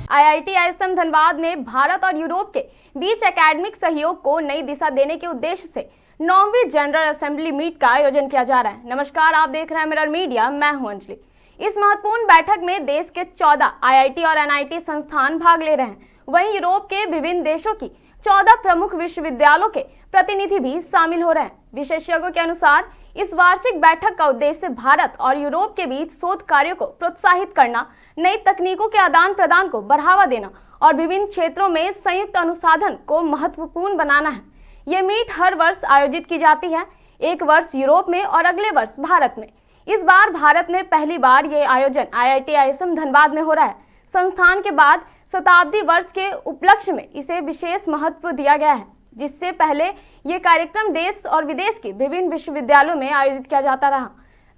IIT ISM Dhanbad ने भारत और Europe के बीच एकेडमिक सहयोग को नई दिशा देने के उद्देश्य से 9वीं जनरल असेंबली मीट का आयोजन किया जा रहा है। नमस्कार, आप देख रहे हैं मिरर मीडिया, मैं हूं अंजलि। इस महत्वपूर्ण बैठक में देश के 14 आईआईटी और एनआईटी संस्थान भाग ले रहे हैं। वहीं यूरोप के विभिन्न देशों की 14 प्रमुख विश्वविद्यालयों के प्रतिनिधि भी शामिल हो रहे हैं। विशेषज्ञों के अनुसार इस वार्षिक बैठक का उद्देश्य भारत और यूरोप के बीच शोध कार्यों को प्रोत्साहित करना, नई तकनीकों के आदान प्रदान को बढ़ावा देना और विभिन्न क्षेत्रों में संयुक्त अनुसंधान को महत्वपूर्ण बनाना है। ये मीट हर वर्ष आयोजित की जाती है, एक वर्ष यूरोप में और अगले वर्ष भारत में। इस बार भारत में पहली बार ये आयोजन आईआईटी आईएसएम धनबाद में हो रहा है। संस्थान के बाद शताब्दी वर्ष के उपलक्ष्य में इसे विशेष महत्व दिया गया है, जिससे पहले ये कार्यक्रम देश और विदेश के विभिन्न विश्वविद्यालयों में आयोजित किया जाता रहा।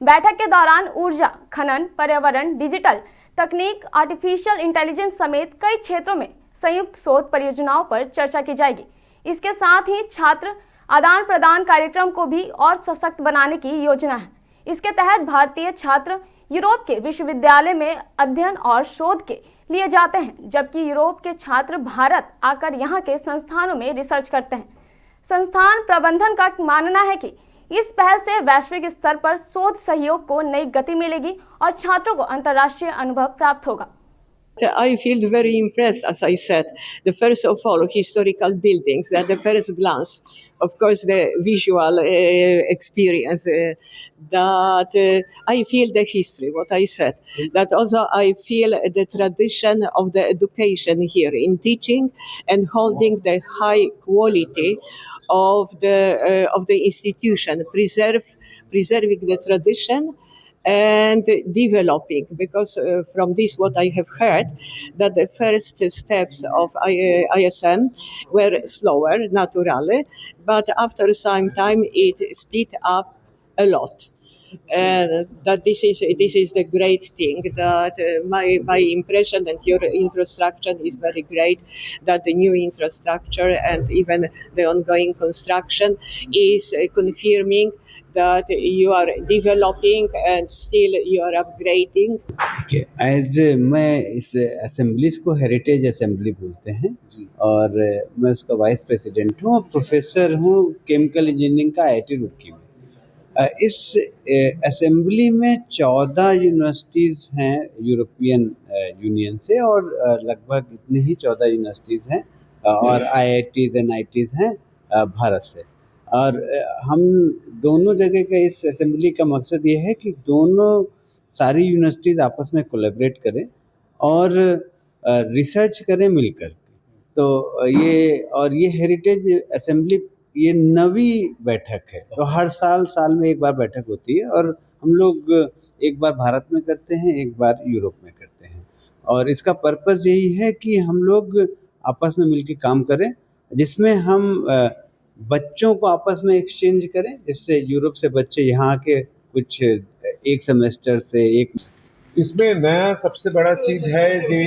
बैठक के दौरान ऊर्जा, खनन, पर्यावरण, डिजिटल तकनीक, आर्टिफिशियल इंटेलिजेंस समेत कई क्षेत्रों में संयुक्त शोध परियोजनाओं पर चर्चा की जाएगी। इसके साथ ही छात्र आदान प्रदान कार्यक्रम को भी और सशक्त बनाने की योजना है। इसके तहत भारतीय छात्र यूरोप के विश्वविद्यालय में अध्ययन और शोध के लिए जाते हैं, जबकि यूरोप के छात्र भारत आकर यहाँ के संस्थानों में रिसर्च करते हैं। संस्थान प्रबंधन का मानना है कि इस पहल से वैश्विक स्तर पर शोध सहयोग को नई गति मिलेगी और छात्रों को अंतर्राष्ट्रीय अनुभव प्राप्त होगा। I feel very impressed, as I said. The first of all, historical buildings, at the first glance, of course, the visual experience, that I feel the history, what I said. That also I feel the tradition of the education here in teaching and holding the high quality of the institution, preserving the tradition and developing, because from this what I have heard, that the first steps of ISM were slower, naturally, but after some time it split up a lot. And that this is the great thing, that my impression and your infrastructure is very great, that the new infrastructure and even the ongoing construction is confirming that you are developing and still you are upgrading. As मैं इस assemblies को heritage assembly बोलते हैं और मैं उसका vice president हूँ, professor हूँ केमिकल इंजीनियरिंग का आईआईटी रुड़की में। इस असेंबली में 14 यूनिवर्सिटीज़ हैं यूरोपियन यूनियन से और लगभग इतनी ही 14 यूनिवर्सिटीज़ हैं और आईआईटीज़ एनआईटीज़ हैं भारत से। और हम दोनों जगह का इस असेंबली का मकसद ये है कि दोनों सारी यूनिवर्सिटीज़ आपस में कोलैबोरेट करें और रिसर्च करें मिलकर। तो ये हेरिटेज असेंबली ये 9वीं बैठक है। तो हर साल में एक बार बैठक होती है और हम लोग एक बार भारत में करते हैं, एक बार यूरोप में करते हैं। और इसका पर्पस यही है कि हम लोग आपस में मिलकर काम करें, जिसमें हम बच्चों को आपस में एक्सचेंज करें, जिससे यूरोप से बच्चे यहाँ के कुछ एक सेमेस्टर से एक। इसमें नया सबसे बड़ा चीज़ है जे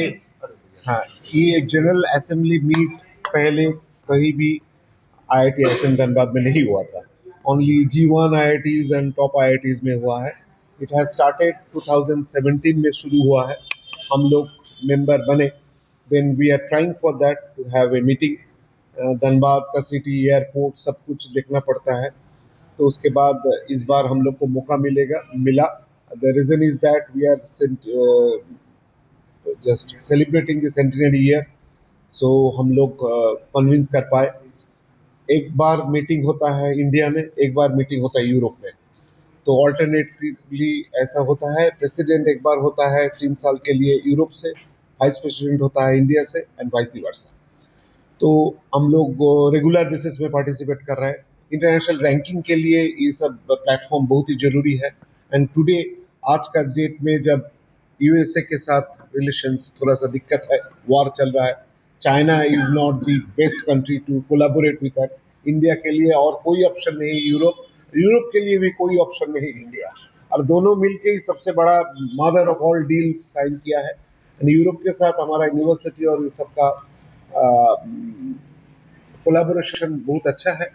ये एक जनरल असेंबली मीट पहले कहीं भी आईआईटी आईएसएम धनबाद में नहीं हुआ था। Only G1 IITs and top IITs में हुआ है। इट हैज़ स्टार्टेड 2017 में शुरू हुआ है। हम लोग मेंबर बने, then we are trying for that to have a meeting. Dhanbad का सिटी, एयरपोर्ट सब कुछ देखना पड़ता है, तो उसके बाद इस बार हम लोग को मौका मिला। The reason is that we are just celebrating the centenary year, so हम लोग कन्विंस कर पाए। एक बार मीटिंग होता है इंडिया में, एक बार मीटिंग होता है यूरोप में, तो ऑल्टरनेटिवली ऐसा होता है। प्रेसिडेंट एक बार होता है 3 साल के लिए यूरोप से, वाइस प्रेसिडेंट होता है इंडिया से एंड वाइस वर्सा। तो हम लोग रेगुलर बेसिस में पार्टिसिपेट कर रहे हैं। इंटरनेशनल रैंकिंग के लिए ये सब प्लेटफॉर्म बहुत ही ज़रूरी है। एंड टुडे, आज का डेट में जब यूएसए के साथ रिलेशंस थोड़ा सा दिक्कत है, वॉर चल रहा है, China is not the best country to collaborate with that. India के लिए और कोई ऑप्शन नहीं, यूरोप के लिए भी कोई ऑप्शन नहीं इंडिया, और दोनों मिलके ही सबसे बड़ा mother of all deal sign किया है। एंड यूरोप के साथ हमारा यूनिवर्सिटी और ये सबका कोलैबोरेशन बहुत अच्छा है।